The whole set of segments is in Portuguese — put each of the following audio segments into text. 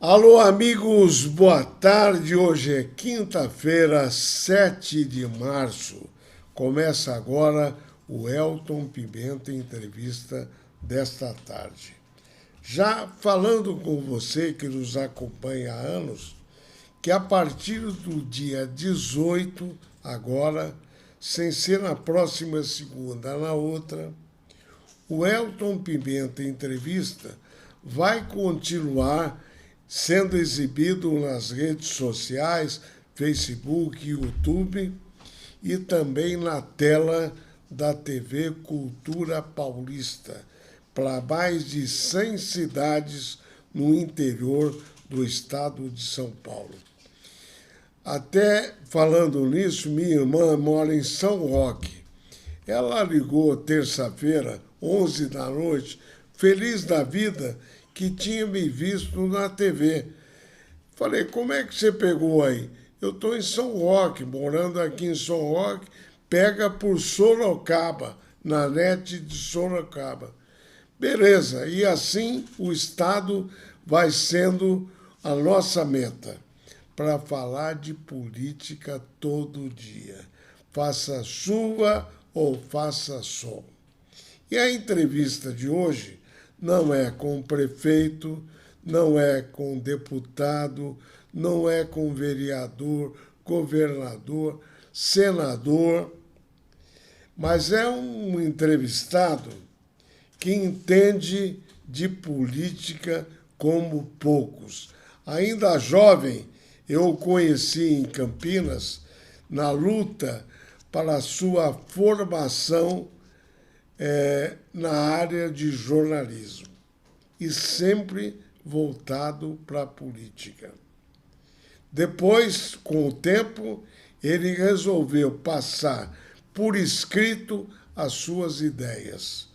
Alô, amigos, boa tarde. Hoje é quinta-feira, 7 de março. Começa agora o Elton Pimenta Entrevista desta tarde. Já falando com você que nos acompanha há anos, que a partir do dia 18, agora, sem ser na próxima segunda, na outra, o Elton Pimenta Entrevista vai continuar sendo exibido nas redes sociais, Facebook, YouTube e também na tela da TV Cultura Paulista, para mais de 100 cidades no interior do estado de São Paulo. Até falando nisso, minha irmã mora em São Roque. Ela ligou terça-feira, 11 da noite, feliz da vida, que tinha me visto na TV. Falei, como é que você pegou aí? Eu estou em São Roque, morando aqui em São Roque, pega por Sorocaba, na net de Sorocaba. Beleza, e assim o Estado vai sendo a nossa meta para falar de política todo dia. Faça chuva ou faça sol. E a entrevista de hoje não é com o prefeito, não é com deputado, não é com vereador, governador, senador, mas é um entrevistado que entende de política como poucos. Ainda jovem, eu o conheci em Campinas na luta para a sua formação na área de jornalismo e sempre voltado para a política. Depois, com o tempo, ele resolveu passar por escrito as suas ideias.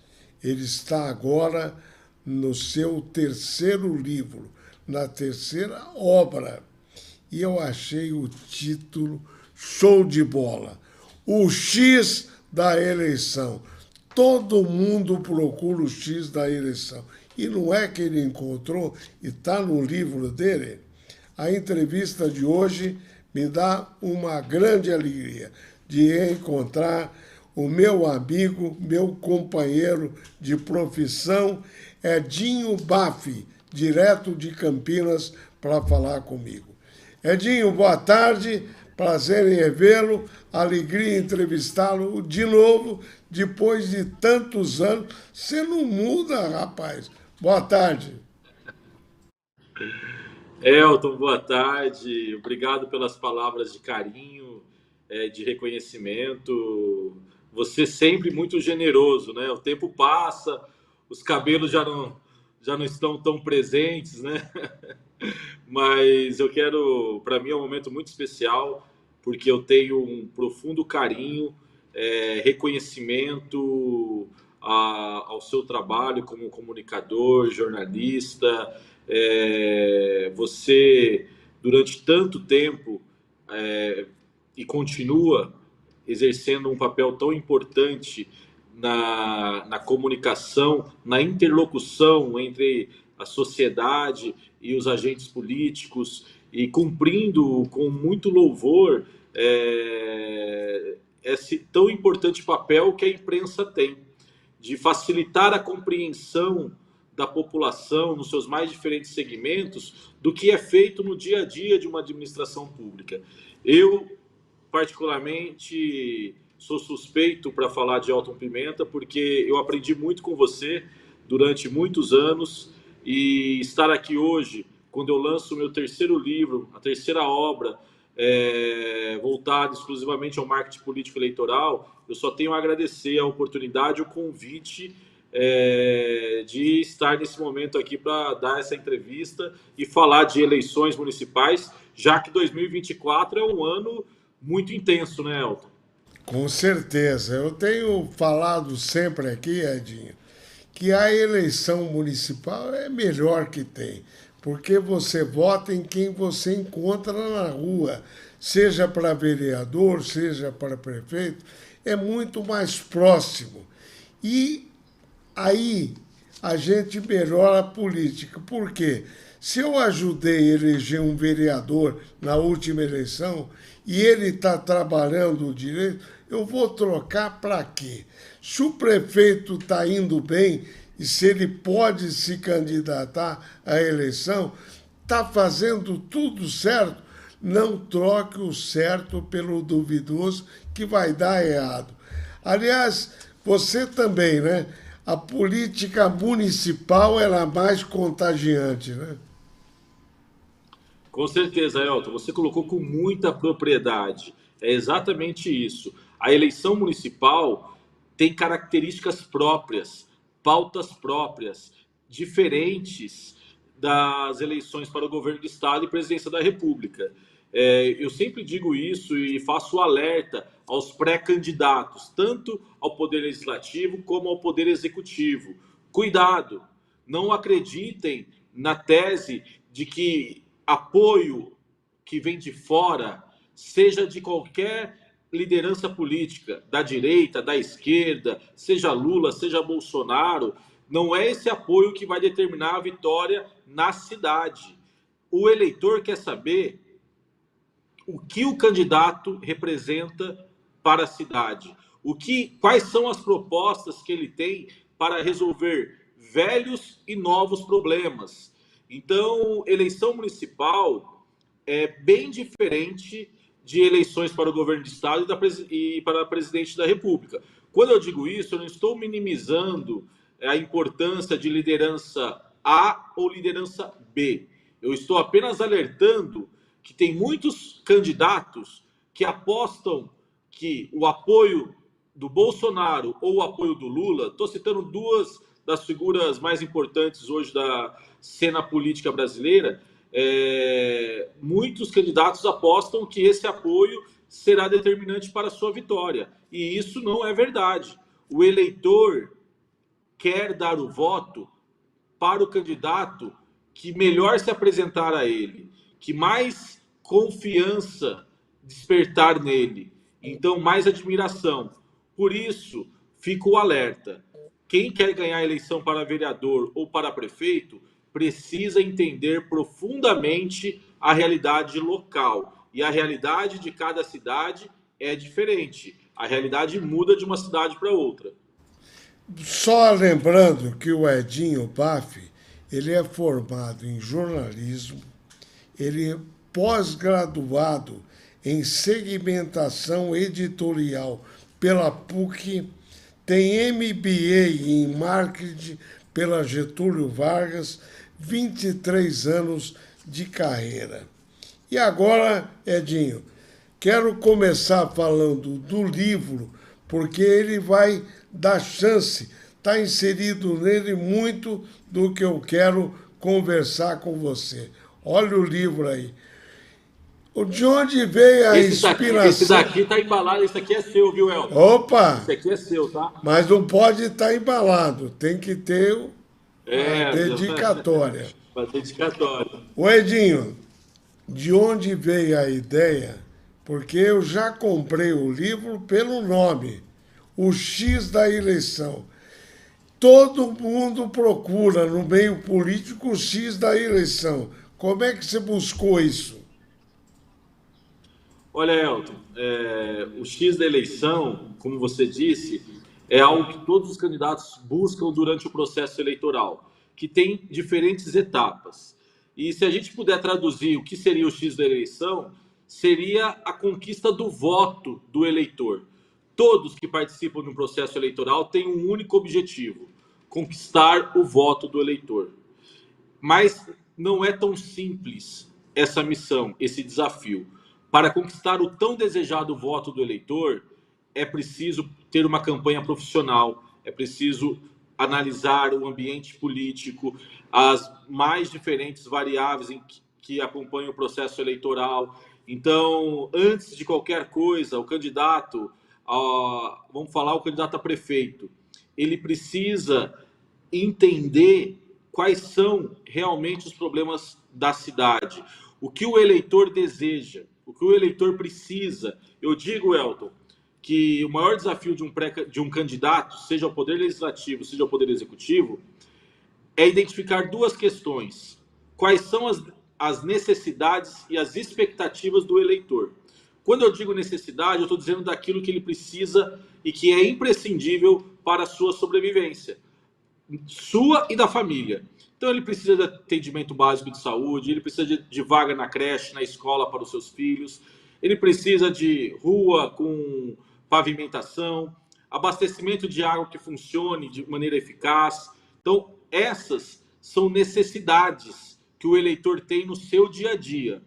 Ele está agora no seu terceiro livro, na terceira obra, e eu achei o título show de bola. O X da eleição. Todo mundo procura o X da eleição. E não é que ele encontrou, e está no livro dele. A entrevista de hoje me dá uma grande alegria de encontrar o meu amigo, meu companheiro de profissão, Edinho Baffi, direto de Campinas, para falar comigo. Edinho, boa tarde, prazer em revê-lo, alegria em entrevistá-lo de novo, depois de tantos anos. Você não muda, rapaz. Boa tarde. Elton, boa tarde. Obrigado pelas palavras de carinho, de reconhecimento. Você sempre muito generoso, né? O tempo passa, os cabelos já não estão tão presentes, né? Mas eu quero, para mim é um momento muito especial, porque eu tenho um profundo carinho, reconhecimento ao seu trabalho como comunicador, jornalista. Você, durante tanto tempo, e continua exercendo um papel tão importante na comunicação, na interlocução entre a sociedade e os agentes políticos, e cumprindo com muito louvor esse tão importante papel que a imprensa tem, de facilitar a compreensão da população nos seus mais diferentes segmentos do que é feito no dia a dia de uma administração pública. Eu, particularmente, sou suspeito para falar de Elton Pimenta, porque eu aprendi muito com você durante muitos anos, e estar aqui hoje, quando eu lanço o meu terceiro livro, a terceira obra, voltada exclusivamente ao marketing político eleitoral, eu só tenho a agradecer a oportunidade, o convite de estar nesse momento aqui para dar essa entrevista e falar de eleições municipais, já que 2024 é um ano muito intenso, né, Elton? Com certeza. Eu tenho falado sempre aqui, Edinho, que a eleição municipal é melhor que tem, porque você vota em quem você encontra na rua, seja para vereador, seja para prefeito, é muito mais próximo. E aí a gente melhora a política. Por quê? Se eu ajudei a eleger um vereador na última eleição e ele está trabalhando o direito, eu vou trocar para quê? Se o prefeito está indo bem e se ele pode se candidatar à eleição, está fazendo tudo certo, não troque o certo pelo duvidoso que vai dar errado. Aliás, você também, né? A política municipal era mais contagiante, né? Com certeza, Elton, você colocou com muita propriedade. É exatamente isso. A eleição municipal tem características próprias, pautas próprias, diferentes das eleições para o governo do Estado e presidência da República. Eu sempre digo isso e faço o alerta aos pré-candidatos, tanto ao Poder Legislativo como ao Poder Executivo. Cuidado, não acreditem na tese de que apoio que vem de fora, seja de qualquer liderança política, da direita, da esquerda, seja Lula, seja Bolsonaro, não é esse apoio que vai determinar a vitória na cidade. O eleitor quer saber o que o candidato representa para a cidade, quais são as propostas que ele tem para resolver velhos e novos problemas. Então, eleição municipal é bem diferente de eleições para o governo de estado e para presidente da República. Quando eu digo isso, eu não estou minimizando a importância de liderança A ou liderança B. Eu estou apenas alertando que tem muitos candidatos que apostam que o apoio do Bolsonaro ou o apoio do Lula, estou citando duas das figuras mais importantes hoje da cena política brasileira, muitos candidatos apostam que esse apoio será determinante para a sua vitória. E isso não é verdade. O eleitor quer dar o voto para o candidato que melhor se apresentar a ele, que mais confiança despertar nele, então mais admiração. Por isso, fica o alerta. Quem quer ganhar a eleição para vereador ou para prefeito precisa entender profundamente a realidade local. E a realidade de cada cidade é diferente. A realidade muda de uma cidade para outra. Só lembrando que o Edinho Baff, ele é formado em jornalismo, ele é pós-graduado em segmentação editorial pela PUC, tem MBA em marketing pela Getúlio Vargas, 23 anos de carreira. E agora, Edinho, quero começar falando do livro, porque ele vai dar chance, está inserido nele muito do que eu quero conversar com você. Olha o livro aí. De onde veio a inspiração? Esse daqui está embalado, esse aqui é seu, viu, Elton? Opa! Esse aqui é seu, tá? Mas não pode estar embalado, tem que ter a dedicatória. A dedicatória. Ô Edinho, de onde veio a ideia? Porque eu já comprei o livro pelo nome, O X da Eleição. Todo mundo procura no meio político o X da eleição. Como é que você buscou isso? Olha, Elton, o X da eleição, como você disse, é algo que todos os candidatos buscam durante o processo eleitoral, que tem diferentes etapas. E se a gente puder traduzir o que seria o X da eleição, seria a conquista do voto do eleitor. Todos que participam de um processo eleitoral têm um único objetivo: conquistar o voto do eleitor. Mas não é tão simples essa missão, esse desafio. Para conquistar o tão desejado voto do eleitor, é preciso ter uma campanha profissional, é preciso analisar o ambiente político, as mais diferentes variáveis que acompanham o processo eleitoral. Então, antes de qualquer coisa, o candidato, vamos falar o candidato a prefeito, ele precisa entender quais são realmente os problemas da cidade, o que o eleitor deseja, o que o eleitor precisa. Eu digo, Elton, que o maior desafio de um candidato, seja ao Poder Legislativo, seja ao Poder Executivo, é identificar duas questões. quais são as necessidades e as expectativas do eleitor. Quando eu digo necessidade, eu estou dizendo daquilo que ele precisa e que é imprescindível para a sua sobrevivência, sua e da família. Então ele precisa de atendimento básico de saúde, ele precisa de vaga na creche, na escola para os seus filhos, ele precisa de rua com pavimentação, abastecimento de água que funcione de maneira eficaz. Então essas são necessidades que o eleitor tem no seu dia a dia,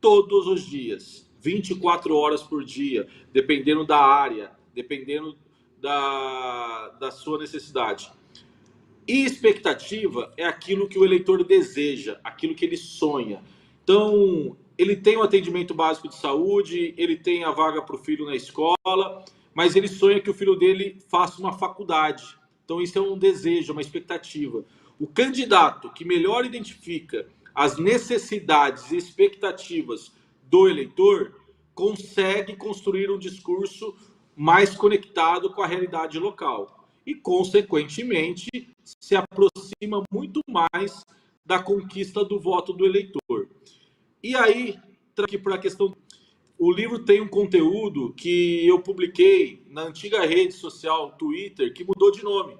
todos os dias, 24 horas por dia, dependendo da área, dependendo da sua necessidade. E expectativa é aquilo que o eleitor deseja, aquilo que ele sonha. Então, ele tem o atendimento básico de saúde, ele tem a vaga para o filho na escola, mas ele sonha que o filho dele faça uma faculdade. Então, isso é um desejo, uma expectativa. O candidato que melhor identifica as necessidades e expectativas do eleitor consegue construir um discurso mais conectado com a realidade local e, consequentemente, se aproxima muito mais da conquista do voto do eleitor. E aí, aqui para a questão, o livro tem um conteúdo que eu publiquei na antiga rede social Twitter, que mudou de nome.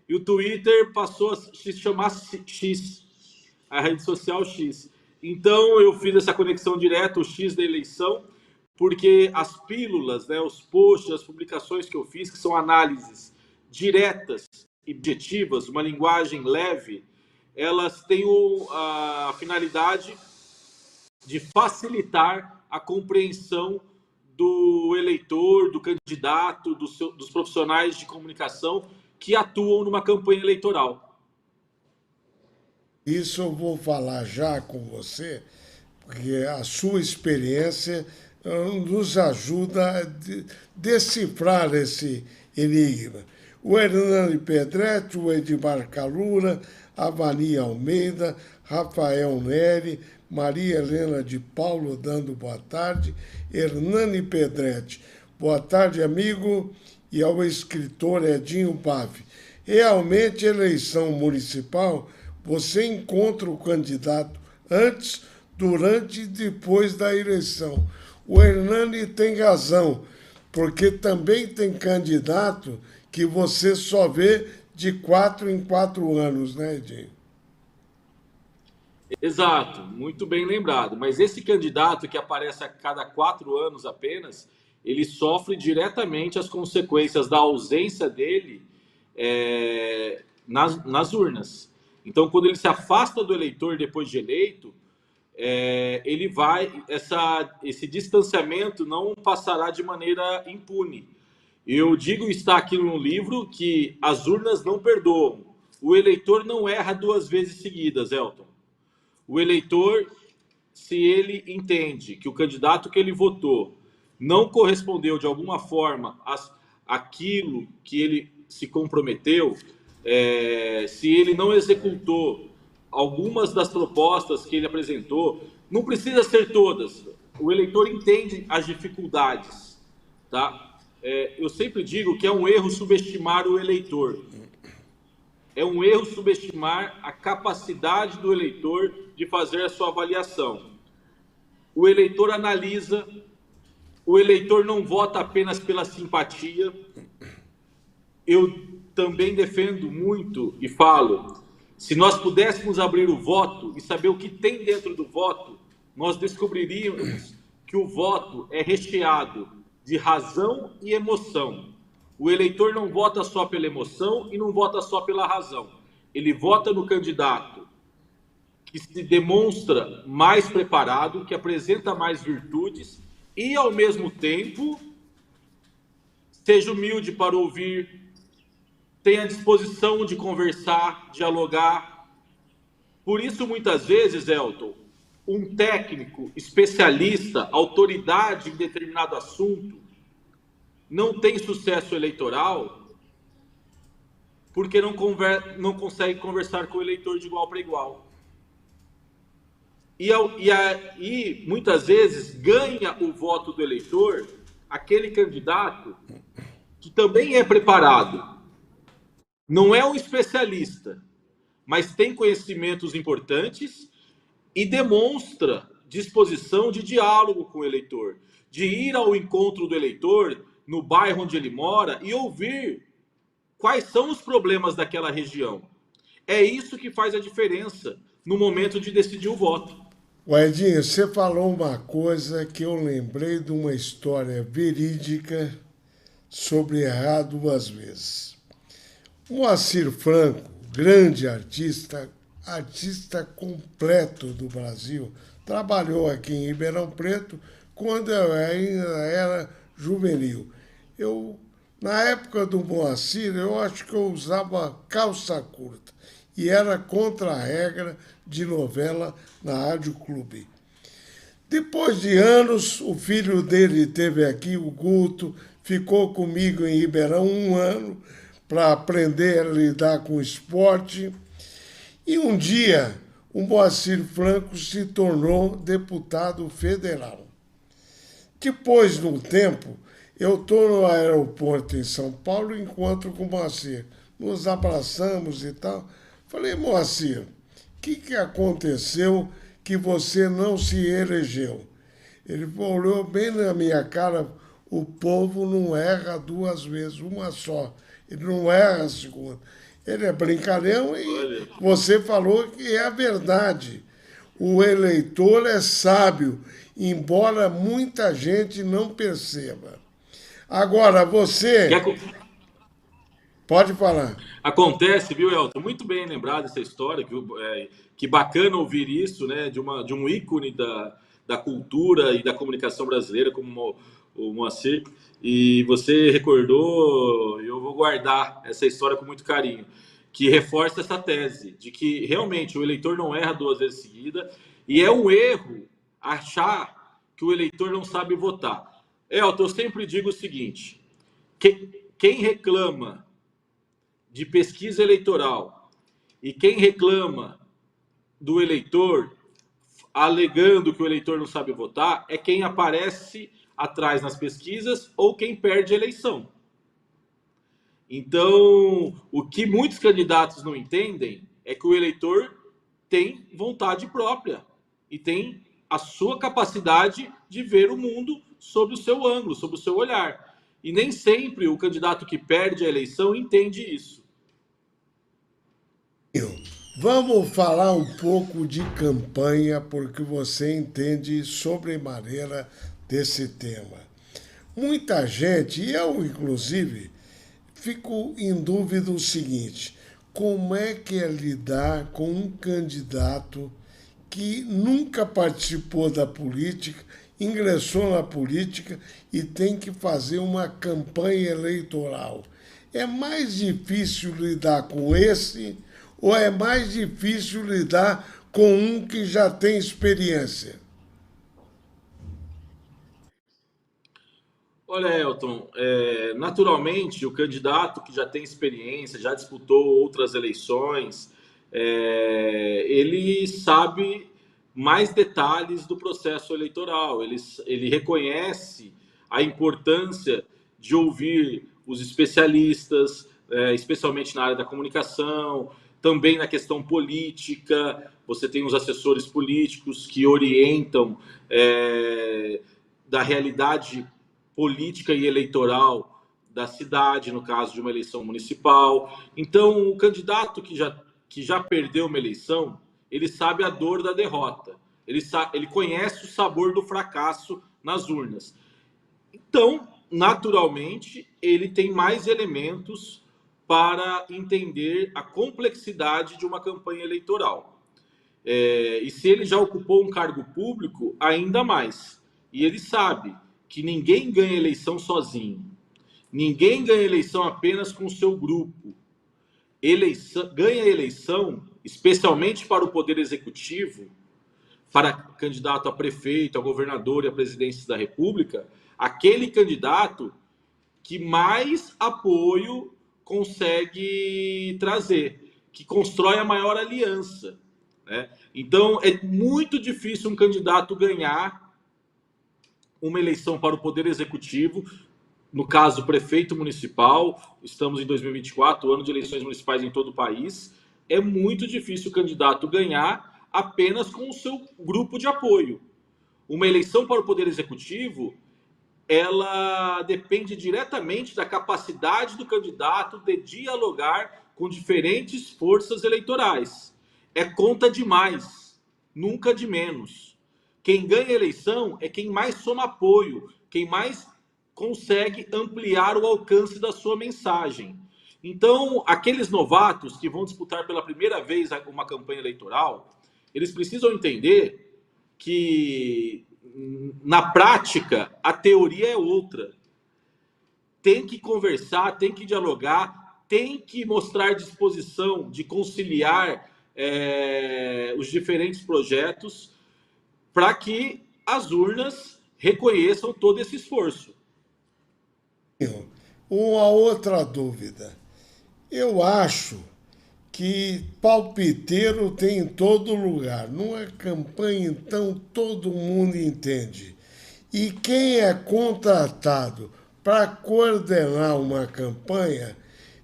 E o Twitter passou a se chamar X, a rede social X. Então eu fiz essa conexão direta, o X da eleição, porque as pílulas, né, os posts, as publicações que eu fiz, que são análises diretas e objetivas, uma linguagem leve, elas têm a finalidade de facilitar a compreensão do eleitor, do candidato, dos profissionais de comunicação que atuam numa campanha eleitoral. Isso eu vou falar já com você, porque a sua experiência nos ajuda a decifrar esse enigma. O Hernani Pedretti, o Edmar Calura, a Vania Almeida, Rafael Neri, Maria Helena de Paulo dando boa tarde, Hernani Pedretti. Boa tarde, amigo, e ao escritor Edinho Pave. Realmente, eleição municipal, você encontra o candidato antes, durante e depois da eleição. O Hernani tem razão, porque também tem candidato que você só vê de 4 em 4 anos, né, Edinho? Exato, muito bem lembrado. Mas esse candidato que aparece a cada 4 anos apenas, ele sofre diretamente as consequências da ausência dele nas urnas. Então, quando ele se afasta do eleitor depois de eleito, ele vai, esse distanciamento não passará de maneira impune. Eu digo, está aqui no livro, que as urnas não perdoam. O eleitor não erra 2 vezes seguidas, Elton. O eleitor, se ele entende que o candidato que ele votou não correspondeu de alguma forma àquilo que ele se comprometeu, se ele não executou algumas das propostas que ele apresentou, não precisa ser todas. O eleitor entende as dificuldades, tá? Eu sempre digo que é um erro subestimar o eleitor. É um erro subestimar a capacidade do eleitor de fazer a sua avaliação. O eleitor analisa, o eleitor não vota apenas pela simpatia. Eu também defendo muito e falo, se nós pudéssemos abrir o voto e saber o que tem dentro do voto, nós descobriríamos que o voto é recheado de razão e emoção. O eleitor não vota só pela emoção e não vota só pela razão. Ele vota no candidato que se demonstra mais preparado, que apresenta mais virtudes e, ao mesmo tempo, seja humilde para ouvir, tenha disposição de conversar, dialogar. Por isso, muitas vezes, Elton, um técnico, especialista, autoridade em determinado assunto, não tem sucesso eleitoral porque não consegue conversar com o eleitor de igual para igual. E muitas vezes ganha o voto do eleitor aquele candidato que também é preparado. Não é um especialista, mas tem conhecimentos importantes e demonstra disposição de diálogo com o eleitor, de ir ao encontro do eleitor no bairro onde ele mora e ouvir quais são os problemas daquela região. É isso que faz a diferença no momento de decidir o voto. O Edinho, você falou uma coisa que eu lembrei de uma história verídica sobre errar duas vezes. Moacir Franco, grande artista, artista completo do Brasil, trabalhou aqui em Ribeirão Preto quando eu ainda era juvenil. Na época do Moacir, eu acho que eu usava calça curta e era contra a regra de novela na Rádio Clube. Depois de anos, o filho dele teve aqui, o Guto, ficou comigo em Ribeirão 1 ano para aprender a lidar com o esporte. E um dia, o Moacir Franco se tornou deputado federal. Depois, num tempo, eu estou no aeroporto em São Paulo e encontro com o Moacir. Nos abraçamos e tal. Falei, Moacir, o que aconteceu que você não se elegeu? Ele olhou bem na minha cara, o povo não erra duas vezes, uma só. Ele não erra a segunda. Ele é brincalhão e você falou que é a verdade. O eleitor é sábio, embora muita gente não perceba. Agora, você... Pode falar. Acontece, viu, Elton? Muito bem lembrado essa história, que bacana ouvir isso, né, de um ícone da cultura e da comunicação brasileira, como o Moacir. E você recordou, eu vou guardar essa história com muito carinho, que reforça essa tese de que realmente o eleitor não erra duas vezes seguida, e é um erro achar que o eleitor não sabe votar. Elton, eu sempre digo o seguinte, quem reclama de pesquisa eleitoral e quem reclama do eleitor alegando que o eleitor não sabe votar é quem aparece atrás nas pesquisas ou quem perde a eleição. Então, o que muitos candidatos não entendem é que o eleitor tem vontade própria e tem a sua capacidade de ver o mundo sob o seu ângulo, sob o seu olhar. E nem sempre o candidato que perde a eleição entende isso. Vamos falar um pouco de campanha, porque você entende sobremaneira desse tema. Muita gente, e eu inclusive, fico em dúvida o seguinte: como é que é lidar com um candidato que nunca participou da política, ingressou na política e tem que fazer uma campanha eleitoral? É mais difícil lidar com esse ou é mais difícil lidar com um que já tem experiência? Olha, Elton, naturalmente o candidato que já tem experiência, já disputou outras eleições, ele sabe mais detalhes do processo eleitoral, ele reconhece a importância de ouvir os especialistas, especialmente na área da comunicação, também na questão política. Você tem os assessores políticos que orientam da realidade política e eleitoral da cidade, no caso de uma eleição municipal. Então, o candidato que já perdeu uma eleição, ele sabe a dor da derrota, ele conhece o sabor do fracasso nas urnas. Então, naturalmente, ele tem mais elementos para entender a complexidade de uma campanha eleitoral. E se ele já ocupou um cargo público, ainda mais. E ele sabe que ninguém ganha eleição sozinho. Ninguém ganha eleição apenas com o seu grupo. Ganha eleição, especialmente para o Poder Executivo, para candidato a prefeito, a governador e a presidência da República, aquele candidato que mais apoio consegue trazer, que constrói a maior aliança, né? Então, é muito difícil um candidato ganhar uma eleição para o Poder Executivo, no caso, prefeito municipal. Estamos em 2024, ano de eleições municipais em todo o país. É muito difícil o candidato ganhar apenas com o seu grupo de apoio. Uma eleição para o Poder Executivo, ela depende diretamente da capacidade do candidato de dialogar com diferentes forças eleitorais. É conta de mais, nunca de menos. Quem ganha a eleição é quem mais soma apoio, quem mais consegue ampliar o alcance da sua mensagem. Então, aqueles novatos que vão disputar pela primeira vez uma campanha eleitoral, eles precisam entender que, na prática, a teoria é outra. Tem que conversar, tem que dialogar, tem que mostrar disposição de conciliar os diferentes projetos para que as urnas reconheçam todo esse esforço. Uma outra dúvida. Eu acho que palpiteiro tem em todo lugar. Numa campanha, então, todo mundo entende. E quem é contratado para coordenar uma campanha,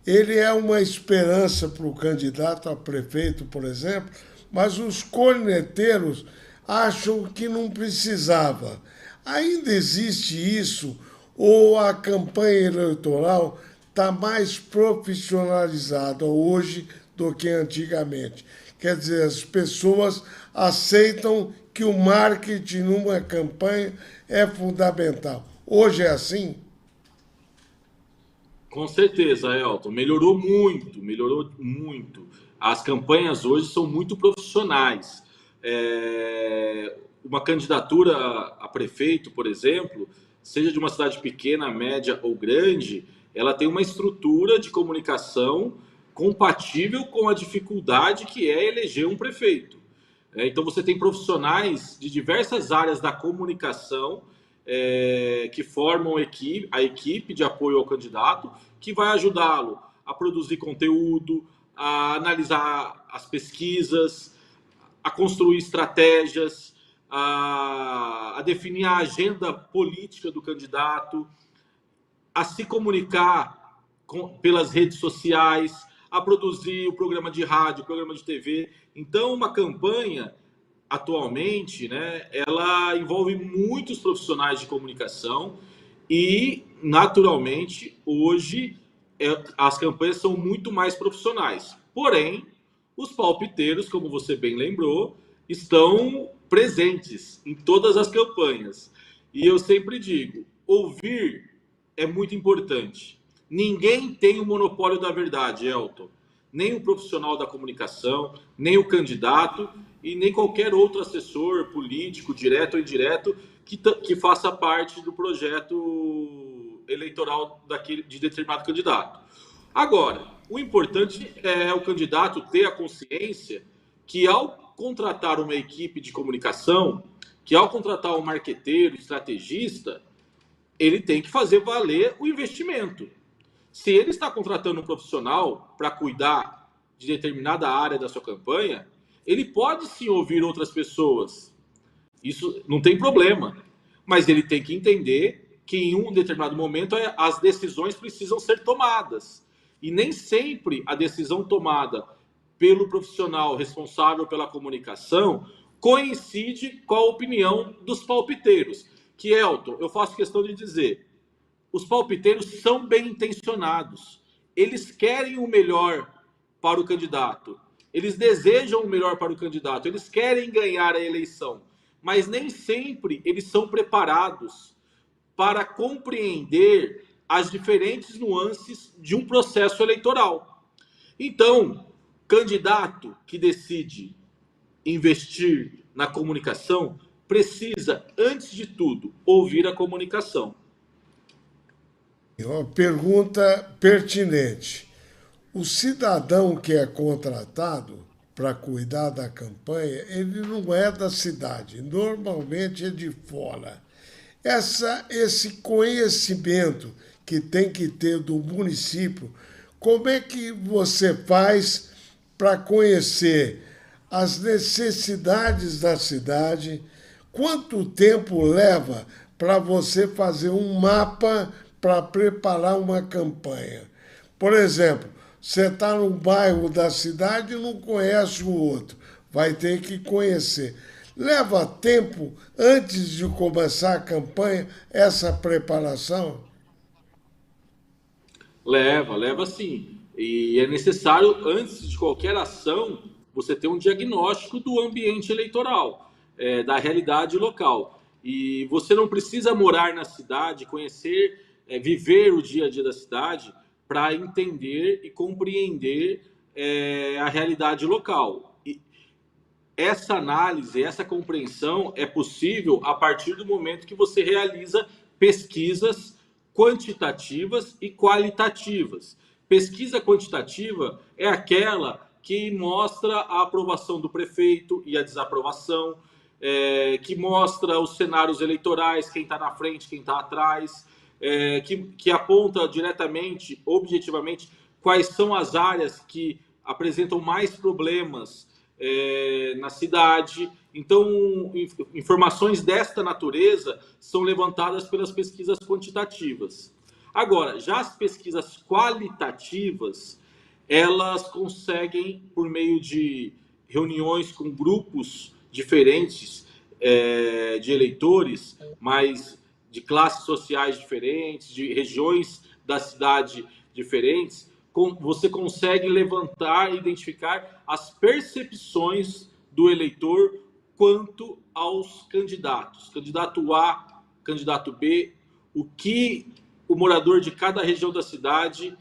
ele é uma esperança para o candidato a prefeito, por exemplo, mas os corneteiros acham que não precisava. Ainda existe isso ou a campanha eleitoral está mais profissionalizada hoje do que antigamente? Quer dizer, as pessoas aceitam que o marketing numa campanha é fundamental. Hoje é assim? Com certeza, Elton. Melhorou muito, melhorou muito. As campanhas hoje são muito profissionais. Uma candidatura a prefeito, por exemplo, seja de uma cidade pequena, média ou grande, ela tem uma estrutura de comunicação compatível com a dificuldade que é eleger um prefeito. Então, você tem profissionais de diversas áreas da comunicação que formam a equipe de apoio ao candidato, que vai ajudá-lo a produzir conteúdo, a analisar as pesquisas, a construir estratégias, a definir a agenda política do candidato, a se comunicar pelas redes sociais, a produzir o programa de rádio, o programa de TV. Então, uma campanha, atualmente, né, ela envolve muitos profissionais de comunicação e, naturalmente, hoje as campanhas são muito mais profissionais. Porém, os palpiteiros, como você bem lembrou, estão presentes em todas as campanhas. E eu sempre digo, ouvir é muito importante. Ninguém tem o monopólio da verdade, Elton. Nem o profissional da comunicação, nem o candidato e nem qualquer outro assessor político, direto ou indireto, que faça parte do projeto eleitoral de determinado candidato. Agora, o importante é o candidato ter a consciência que, ao contratar uma equipe de comunicação, que ao contratar um marqueteiro, estrategista, ele tem que fazer valer o investimento. Se ele está contratando um profissional para cuidar de determinada área da sua campanha, ele pode sim ouvir outras pessoas. Isso não tem problema. Mas ele tem que entender que em um determinado momento as decisões precisam ser tomadas. E nem sempre a decisão tomada pelo profissional responsável pela comunicação coincide com a opinião dos palpiteiros. Que, Elton, eu faço questão de dizer, os palpiteiros são bem intencionados. Eles querem o melhor para o candidato. Eles desejam o melhor para o candidato. Eles querem ganhar a eleição. Mas nem sempre eles são preparados para compreender as diferentes nuances de um processo eleitoral. Então, candidato que decide investir na comunicação precisa, antes de tudo, ouvir a comunicação. Uma pergunta pertinente. O cidadão que é contratado para cuidar da campanha, ele não é da cidade, normalmente é de fora. Esse conhecimento que tem que ter do município, como é que você faz para conhecer as necessidades da cidade? Quanto tempo leva para você fazer um mapa para preparar uma campanha? Por exemplo, você está num bairro da cidade e não conhece o outro. vai ter que conhecer. Leva tempo antes de começar a campanha essa preparação? Leva sim. E é necessário, antes de qualquer ação, você ter um diagnóstico do ambiente eleitoral, da realidade local. E você não precisa morar na cidade, conhecer, viver o dia a dia da cidade para entender e compreender a realidade local. E essa análise, essa compreensão é possível a partir do momento que você realiza pesquisas quantitativas e qualitativas. Pesquisa quantitativa é aquela que mostra a aprovação do prefeito e a desaprovação, que mostra os cenários eleitorais, quem está na frente, quem está atrás, que aponta diretamente, objetivamente, quais são as áreas que apresentam mais problemas na cidade. Então, informações desta natureza são levantadas pelas pesquisas quantitativas. Agora, já as pesquisas qualitativas, elas conseguem, por meio de reuniões com grupos diferentes de eleitores, mas de classes sociais diferentes, de regiões da cidade diferentes, você consegue levantar e identificar as percepções do eleitor quanto aos candidatos. Candidato A, candidato B, o que o morador de cada região da cidade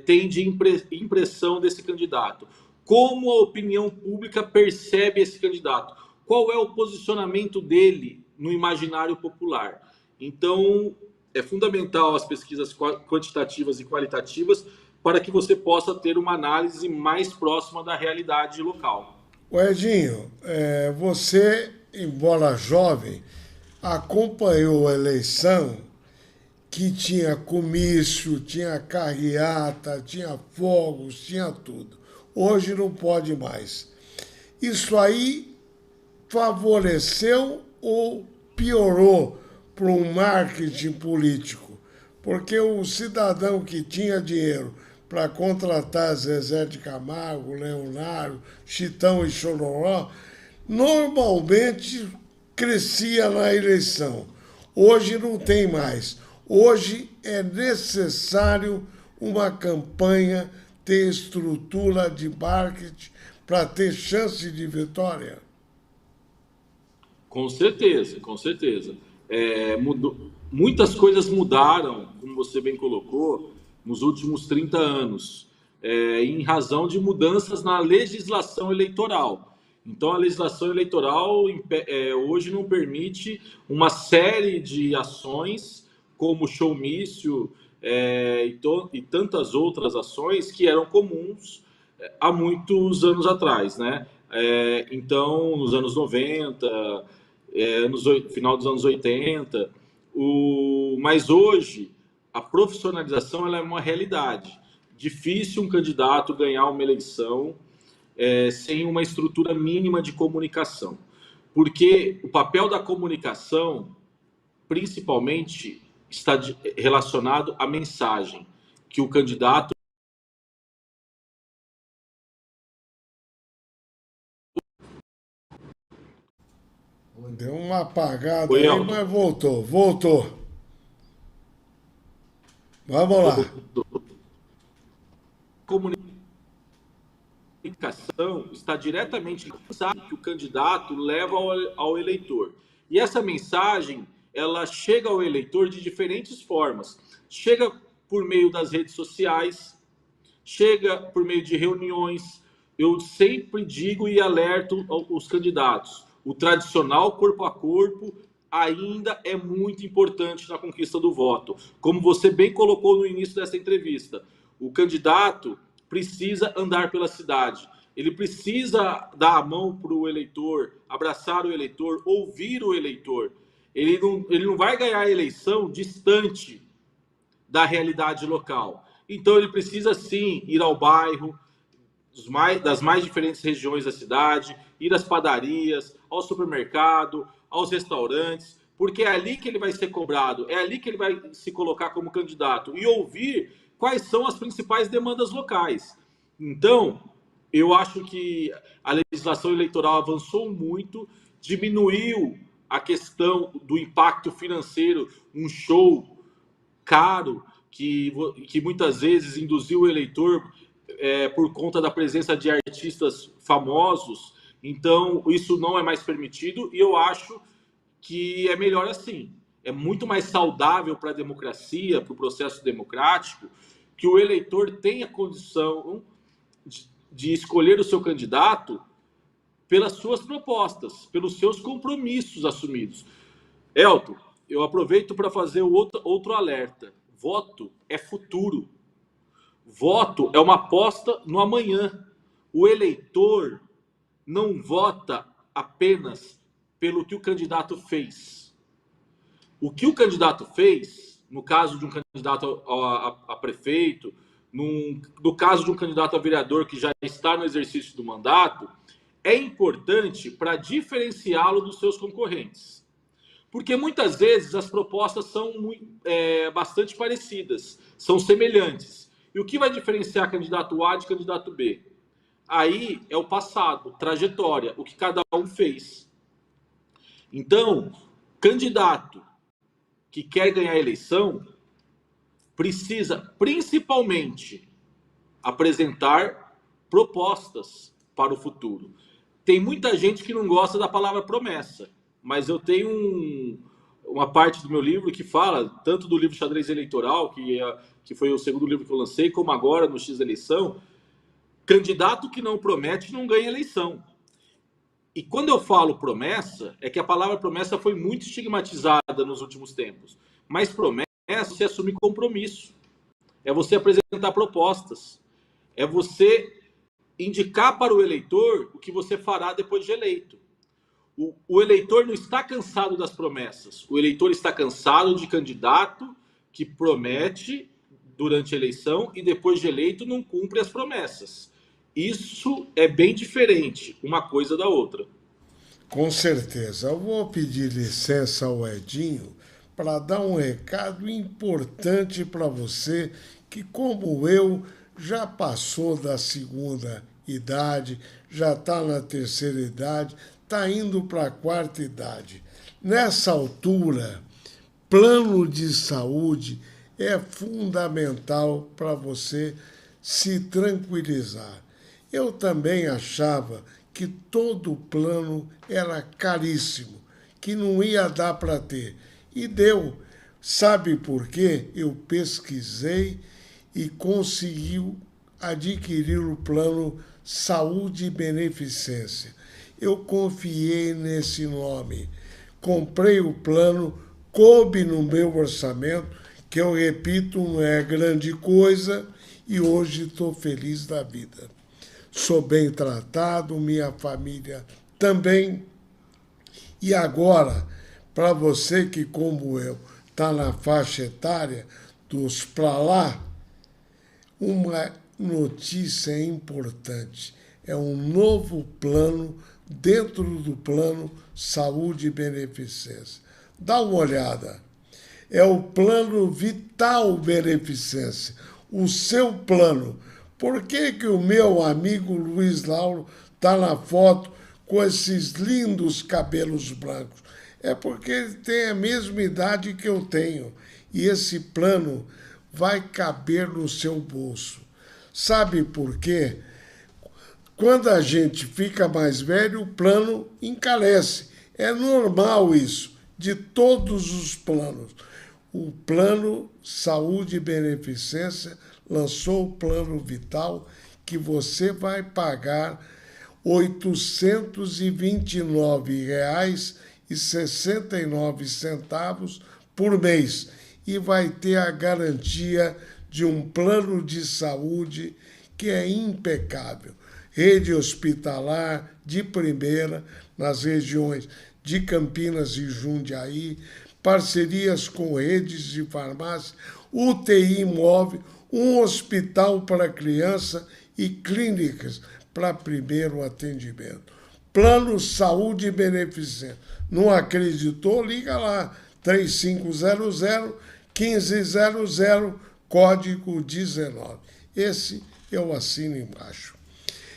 tem de impressão desse candidato. Como a opinião pública percebe esse candidato? Qual é o posicionamento dele no imaginário popular? Então, é fundamental as pesquisas quantitativas e qualitativas para que você possa ter uma análise mais próxima da realidade local. O Edinho, você, embora jovem, acompanhou a eleição que tinha comício, tinha carreata, tinha fogos, tinha tudo. Hoje não pode mais. Isso aí favoreceu ou piorou para um marketing político? Porque o cidadão que tinha dinheiro para contratar Zezé de Camargo, Leonardo, Chitão e Chororó, normalmente crescia na eleição. Hoje não tem mais. Hoje é necessário uma campanha ter estrutura de marketing para ter chance de vitória. Com certeza, com certeza. Muitas coisas mudaram, como você bem colocou, nos últimos 30 anos, em razão de mudanças na legislação eleitoral. Então, a legislação eleitoral hoje não permite uma série de ações, como showmício e tantas outras ações que eram comuns há muitos anos atrás, né? Então, nos anos 90, final dos anos 80, mas hoje a profissionalização ela é uma realidade. Difícil um candidato ganhar uma eleição sem uma estrutura mínima de comunicação. Porque o papel da comunicação, principalmente, está relacionado à mensagem que o candidato. Deu uma apagada aí, mas voltou. Vamos lá. Comunicação está diretamente ligada que o candidato leva ao eleitor. E essa mensagem, ela chega ao eleitor de diferentes formas. Chega por meio das redes sociais, chega por meio de reuniões. Eu sempre digo e alerto os candidatos. O tradicional corpo a corpo ainda é muito importante na conquista do voto. Como você bem colocou no início dessa entrevista, o candidato precisa andar pela cidade. Ele precisa dar a mão para o eleitor, abraçar o eleitor, ouvir o eleitor. Ele não vai ganhar a eleição distante da realidade local. Então, ele precisa, sim, ir ao bairro, das mais diferentes regiões da cidade, ir às padarias, ao supermercado, aos restaurantes, porque é ali que ele vai ser cobrado, é ali que ele vai se colocar como candidato e ouvir quais são as principais demandas locais. Então, Eu acho que a legislação eleitoral avançou muito, diminuiu a questão do impacto financeiro, um show caro que muitas vezes induziu o eleitor por conta da presença de artistas famosos. Então, isso não é mais permitido e eu acho que é melhor assim. É muito mais saudável para a democracia, para o processo democrático, que o eleitor tenha condição de escolher o seu candidato pelas suas propostas, pelos seus compromissos assumidos. Elton, eu aproveito para fazer outro alerta. Voto é futuro. Voto é uma aposta no amanhã. O eleitor não vota apenas pelo que o candidato fez. O que o candidato fez, no caso de um candidato a prefeito, no caso de um candidato a vereador que já está no exercício do mandato, é importante para diferenciá-lo dos seus concorrentes. Porque muitas vezes as propostas são bastante parecidas, são semelhantes. E o que vai diferenciar candidato A de candidato B? Aí é o passado, trajetória, o que cada um fez. Então, candidato que quer ganhar a eleição precisa, principalmente, apresentar propostas para o futuro. Tem muita gente que não gosta da palavra promessa, mas eu tenho uma parte do meu livro que fala, tanto do livro Xadrez Eleitoral, que foi o segundo livro que eu lancei, como agora no X Eleição, candidato que não promete não ganha eleição. E quando eu falo promessa, é que a palavra promessa foi muito estigmatizada nos últimos tempos. Mas promessa é você assumir compromisso. É você apresentar propostas. É você indicar para o eleitor o que você fará depois de eleito. O eleitor não está cansado das promessas. O eleitor está cansado de candidato que promete durante a eleição e depois de eleito não cumpre as promessas. Isso é bem diferente uma coisa da outra. Com certeza. Eu vou pedir licença ao Edinho para dar um recado importante para você que, como eu, já passou da segunda idade, já está na terceira idade, está indo para a quarta idade. Nessa altura, plano de saúde é fundamental para você se tranquilizar. Eu também achava que todo plano era caríssimo, que não ia dar para ter. E deu. Sabe por quê? Eu pesquisei e consegui adquirir o plano Saúde e Beneficência. Eu confiei nesse nome. Comprei o plano, coube no meu orçamento, que eu repito, não é grande coisa, e hoje estou feliz da vida. Sou bem tratado, minha família também. E agora, para você que, como eu, está na faixa etária dos para lá, uma notícia importante. É um novo plano dentro do plano Saúde e Beneficência. Dá uma olhada. É o plano Vital Beneficência, o seu plano. Por que que o meu amigo Luiz Lauro está na foto com esses lindos cabelos brancos? É porque ele tem a mesma idade que eu tenho. E esse plano vai caber no seu bolso. Sabe por quê? Quando a gente fica mais velho, o plano encarece. É normal isso, de todos os planos. O plano Saúde e Beneficência lançou o plano Vital, que você vai pagar R$ 829,69 por mês e vai ter a garantia de um plano de saúde que é impecável. Rede hospitalar de primeira nas regiões de Campinas e Jundiaí, parcerias com redes de farmácia, UTI móvel, um hospital para criança e clínicas para primeiro atendimento. Plano Saúde e Beneficência. Não acreditou? Liga lá, 3500-1500, código 19. Esse eu assino embaixo.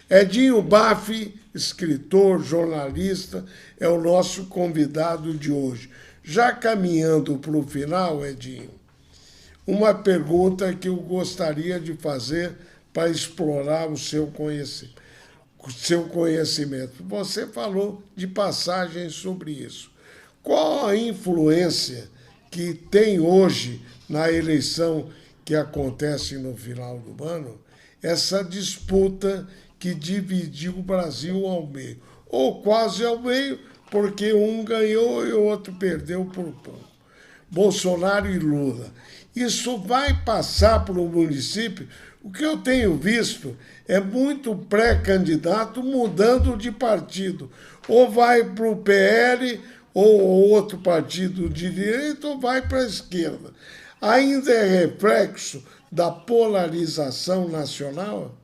Edinho Baffi, escritor, jornalista, é o nosso convidado de hoje. Já caminhando para o final, Edinho, uma pergunta que eu gostaria de fazer para explorar o seu conhecimento. Você falou de passagens sobre isso. Qual a influência que tem hoje na eleição que acontece no final do ano, essa disputa que dividiu o Brasil ao meio, ou quase ao meio, porque um ganhou e o outro perdeu por pouco. Bolsonaro e Lula. Isso vai passar para o município? O que eu tenho visto é muito pré-candidato mudando de partido. Ou vai para o PL, ou outro partido de direita, ou vai para a esquerda. Ainda é reflexo da polarização nacional?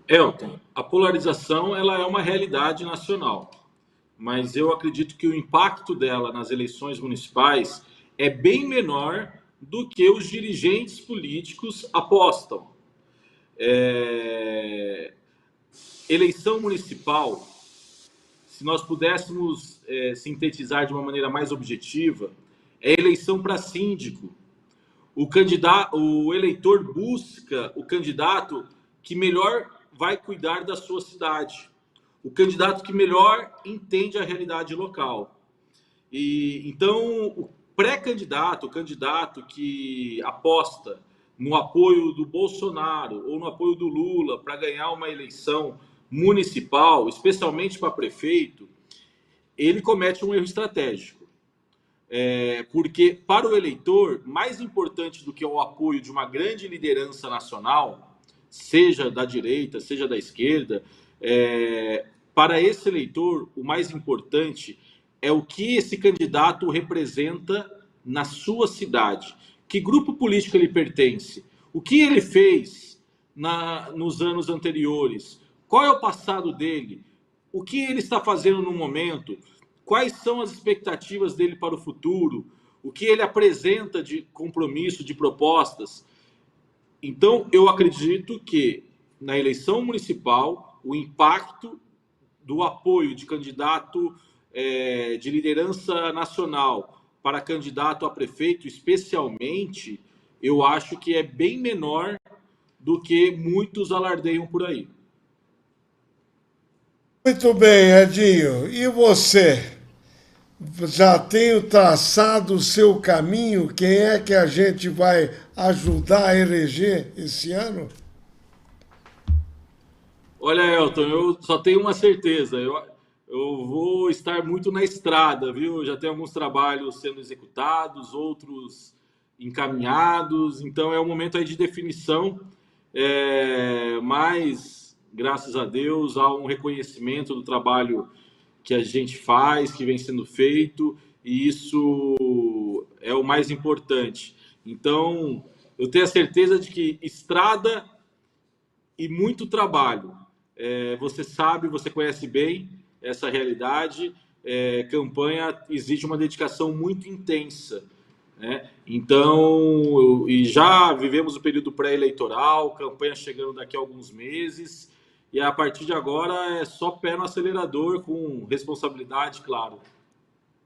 Elton, a polarização ela é uma realidade nacional, mas eu acredito que o impacto dela nas eleições municipais é bem menor do que os dirigentes políticos apostam. Eleição municipal, se nós pudéssemos sintetizar de uma maneira mais objetiva, é eleição para síndico. O eleitor busca o candidato que melhor vai cuidar da sua cidade, o candidato que melhor entende a realidade local. E então o pré-candidato, o candidato que aposta no apoio do Bolsonaro ou no apoio do Lula para ganhar uma eleição municipal, especialmente para prefeito, ele comete um erro estratégico. Porque para o eleitor, mais importante do que o apoio de uma grande liderança nacional, seja da direita, seja da esquerda, para esse eleitor, o mais importante é o que esse candidato representa na sua cidade. Que grupo político ele pertence? O que ele fez nos anos anteriores? Qual é o passado dele? O que ele está fazendo no momento? Quais são as expectativas dele para o futuro? O que ele apresenta de compromisso, de propostas? Então, eu acredito que na eleição municipal, o impacto do apoio de candidato de liderança nacional para candidato a prefeito, especialmente, eu acho que é bem menor do que muitos alardeiam por aí. Muito bem, Edinho. E você? Já tem traçado o seu caminho? Quem é que a gente vai ajudar a eleger esse ano? Olha, Elton, eu só tenho uma certeza. Eu vou estar muito na estrada, viu? Já tem alguns trabalhos sendo executados, outros encaminhados. Então é um momento aí de definição. Mas, graças a Deus, há um reconhecimento do trabalho que a gente faz, que vem sendo feito, e isso é o mais importante. Então, eu tenho a certeza de que estrada e muito trabalho. Você sabe, você conhece bem essa realidade. Campanha exige uma dedicação muito intensa, né? Então, e já vivemos o período pré-eleitoral, campanha chegando daqui a alguns meses, e a partir de agora é só pé no acelerador, com responsabilidade, claro.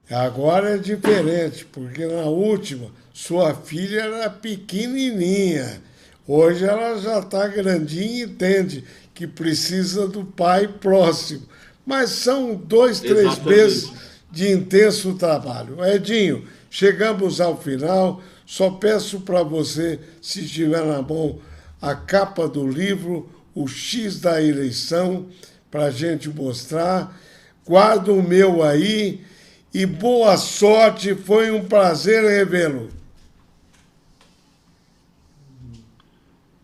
Agora é diferente, porque na última sua filha era pequenininha. Hoje ela já está grandinha e entende que precisa do pai próximo. Mas são 2, 3 meses Exatamente. de intenso trabalho. Edinho, chegamos ao final. Só peço para você, se estiver na mão, a capa do livro, o X da eleição, para a gente mostrar. Guardo o meu aí e boa sorte. Foi um prazer revê-lo.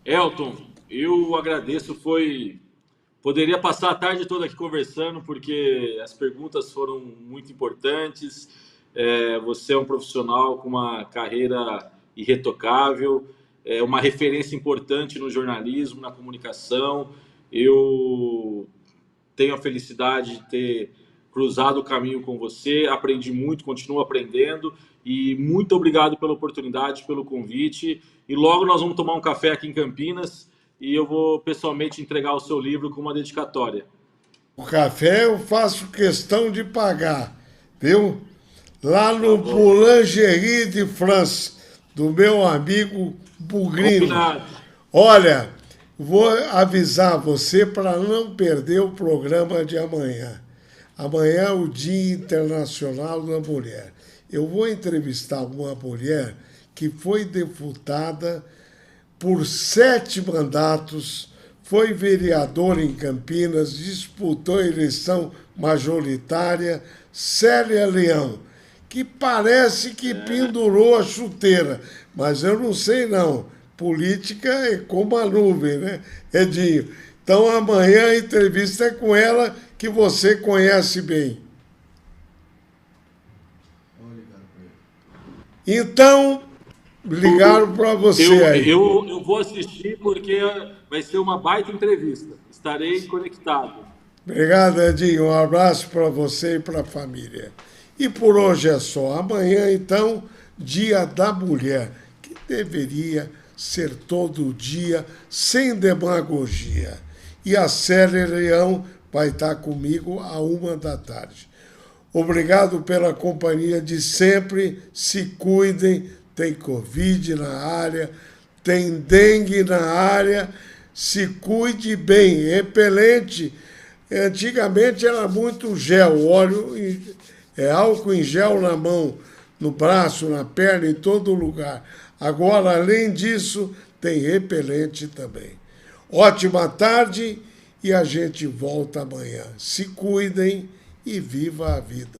Elton, eu agradeço, poderia passar a tarde toda aqui conversando, porque as perguntas foram muito importantes. Você é um profissional com uma carreira irretocável, uma referência importante no jornalismo, na comunicação. Eu tenho a felicidade de ter cruzado o caminho com você, aprendi muito, continuo aprendendo, e muito obrigado pela oportunidade, pelo convite. E logo nós vamos tomar um café aqui em Campinas e eu vou pessoalmente entregar o seu livro com uma dedicatória. O café eu faço questão de pagar, viu? Lá Tá no bom. Boulangerie de France, do meu amigo Bugrino. Combinado. Olha, vou avisar você para não perder o programa de amanhã. Amanhã é o Dia Internacional da Mulher. Eu vou entrevistar uma mulher que foi deputada por 7 mandatos, foi vereadora em Campinas, disputou a eleição majoritária, Célia Leão, que parece que pendurou a chuteira, mas eu não sei não. Política é como a nuvem, né, Edinho? Então amanhã a entrevista é com ela, que você conhece bem. Então, ligaram para você aí. Eu vou assistir porque vai ser uma baita entrevista. Estarei conectado. Obrigado, Edinho. Um abraço para você e para a família. E por hoje é só. Amanhã, então, Dia da Mulher, que deveria ser todo dia, sem demagogia. E a Célia Leão vai estar comigo à 1 da tarde. Obrigado pela companhia de sempre. Se cuidem. Tem Covid na área, tem dengue na área. Se cuide bem. Repelente. Antigamente era muito gel, óleo, álcool em gel na mão, no braço, na perna, em todo lugar. Agora, além disso, tem repelente também. Ótima tarde e a gente volta amanhã. Se cuidem e viva a vida.